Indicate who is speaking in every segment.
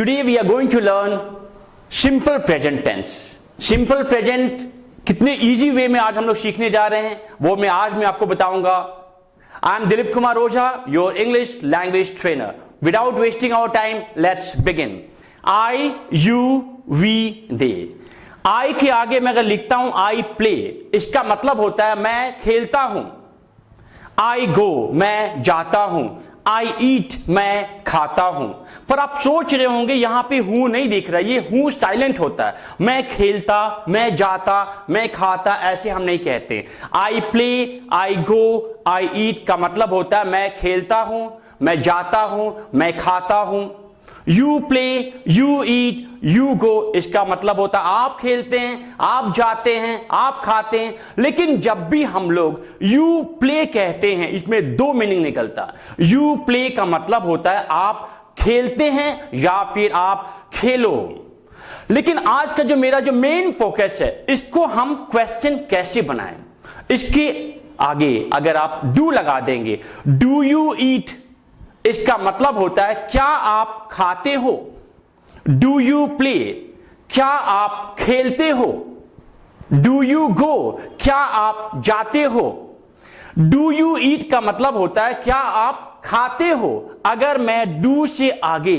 Speaker 1: Today we are going to learn simple present tense. Simple present कितने easy way में आज हम लोग सीखने जा रहे हैं वो मैं आपको बताऊंगा. I am Dilip Kumar Oza, your English language trainer. Without wasting our time, let's begin. I, you, we, they. I के आगे मैं अगर लिखता हूं I play, इसका मतलब होता है मैं खेलता हूं. I go, मैं जाता हूं. I eat, मैं खाता हूं. पर आप सोच रहे होंगे यहां पे हूं नहीं दिख रहा, ये हूं साइलेंट होता है. मैं खेलता, मैं जाता, मैं खाता, ऐसे हम नहीं कहते. I play, I go, I eat का मतलब होता है मैं खेलता हूं, मैं जाता हूं, मैं खाता हूं. You play, you eat, you go इसका मतलब होता है आप खेलते हैं, आप जाते हैं, आप खाते हैं. लेकिन जब भी हम लोग you play कहते हैं इसमें दो मीनिंग निकलता है. You play का मतलब होता है आप खेलते हैं या फिर आप खेलो. लेकिन आज का जो मेरा जो मेन फोकस है इसको हम क्वेश्चन कैसे बनाएं. इसके आगे अगर आप डू लगा देंगे, डू यू ईट इसका मतलब होता है क्या आप खाते हो. डू यू प्ले क्या आप खेलते हो. डू यू गो क्या आप जाते हो. डू यू ईट का मतलब होता है क्या आप खाते हो. अगर मैं डू से आगे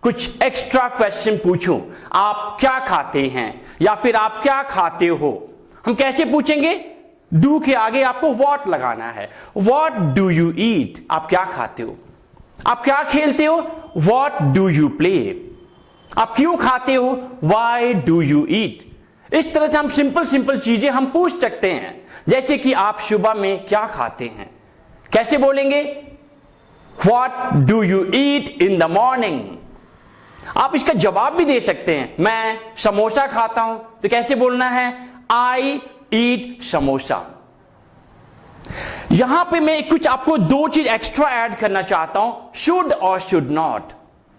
Speaker 1: कुछ एक्स्ट्रा क्वेश्चन पूछूं, आप क्या खाते हैं या फिर आप क्या खाते हो, हम कैसे पूछेंगे. डू के आगे आपको व्हाट लगाना है. व्हाट डू यू ईट आप क्या खाते हो, आप क्या खेलते हो. व्हाट डू यू प्ले आप क्यों खाते हो. Why do you eat. इस तरह से हम सिंपल चीजें हम पूछ सकते हैं. जैसे कि आप सुबह में क्या खाते हैं, कैसे बोलेंगे. What do you eat in the morning. आप इसका जवाब भी दे सकते हैं. मैं समोसा खाता हूं तो कैसे बोलना है. आई ईट समोसा. यहां पे मैं कुछ आपको दो चीज एक्स्ट्रा ऐड करना चाहता हूं. शुड और शुड नॉट.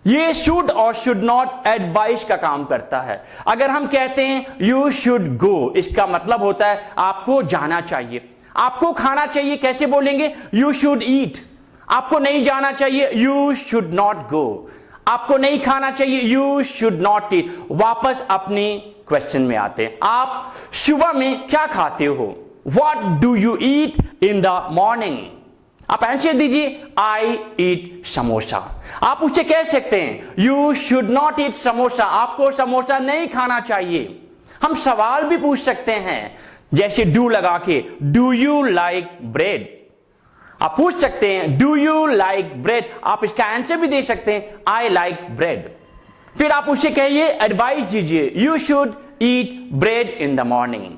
Speaker 1: ये शुड और शुड नॉट एडवाइस का काम करता है. अगर हम कहते हैं यू शुड गो इसका मतलब होता है आपको जाना चाहिए, आपको खाना चाहिए, कैसे बोलेंगे. You should eat. आपको नहीं जाना चाहिए, यू शुड नॉट गो. आपको नहीं खाना चाहिए, यू शुड नॉट ईट. वापस अपनी क्वेश्चन में आते हैं. आप सुबह में क्या खाते हो. What do you eat in the morning? आप आंसर दीजिए. I eat samosa. आप उससे कह सकते हैं You should not eat samosa. आपको समोसा नहीं खाना चाहिए. हम सवाल भी पूछ सकते हैं जैसे do लगा के. Do you like bread? आप पूछ सकते हैं Do you like bread? आप इसका आंसर भी दे सकते हैं I like bread. फिर आप उससे कहिए, एडवाइस दीजिए You should eat bread in the morning.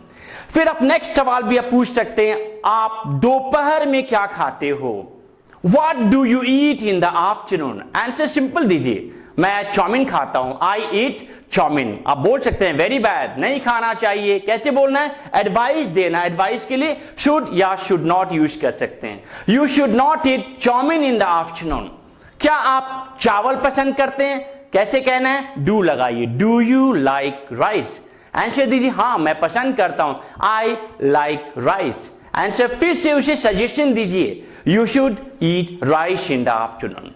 Speaker 1: फिर आप नेक्स्ट सवाल भी आप पूछ सकते हैं आप दोपहर में क्या खाते हो. What do you eat in the afternoon? Answer simple दीजिए. मैं चाउमीन खाता हूं. I eat chow mein. आप बोल सकते हैं वेरी बैड, नहीं खाना चाहिए. कैसे बोलना है. एडवाइस देना. एडवाइस के लिए शुड या शुड नॉट यूज कर सकते हैं. You should not eat chow mein in the afternoon. क्या आप चावल पसंद करते हैं, कैसे कहना है. डू लगाइए. Do you like rice? Answer दीजिए हाँ मैं पसंद करता हूं. I like rice. आंसर फिर से उसे सजेशन दीजिए. You should eat rice in the afternoon.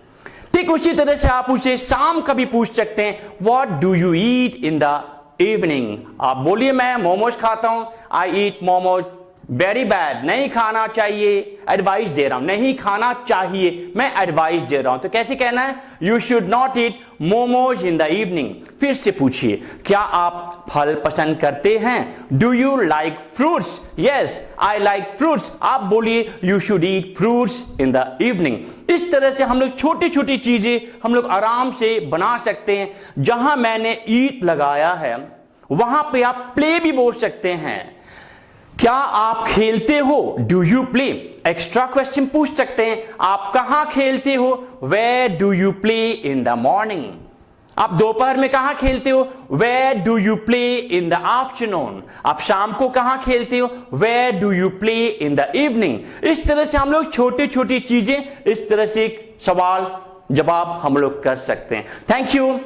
Speaker 1: ठीक उसी तरह से आप उसे शाम का भी पूछ सकते हैं. What do you eat in the evening. आप बोलिए मैं मोमोज खाता हूं. आई ईट मोमोज. वेरी बैड, नहीं खाना चाहिए. एडवाइस दे रहा हूं. नहीं खाना चाहिए, मैं एडवाइस दे रहा हूं. तो कैसे कहना है. You should not eat momos in the evening. फिर से पूछिए क्या आप फल पसंद करते हैं. Do you like fruits. Yes I like fruits. आप बोलिए you should eat fruits in the evening. इस तरह से हम लोग छोटी छोटी चीजें हम लोग आराम से बना सकते हैं. जहां मैंने ईट लगाया है वहां पे आप प्ले भी बोल सकते हैं. क्या आप खेलते हो. Do you play. Extra question पूछ सकते हैं. आप कहां खेलते हो. Where do you play in the morning. आप दोपहर में कहां खेलते हो. Where do you play in the afternoon. आप शाम को कहां खेलते हो. Where do you play in the evening. इस तरह से हम लोग छोटी छोटी चीजें इस तरह से सवाल जवाब हम लोग कर सकते हैं. Thank you.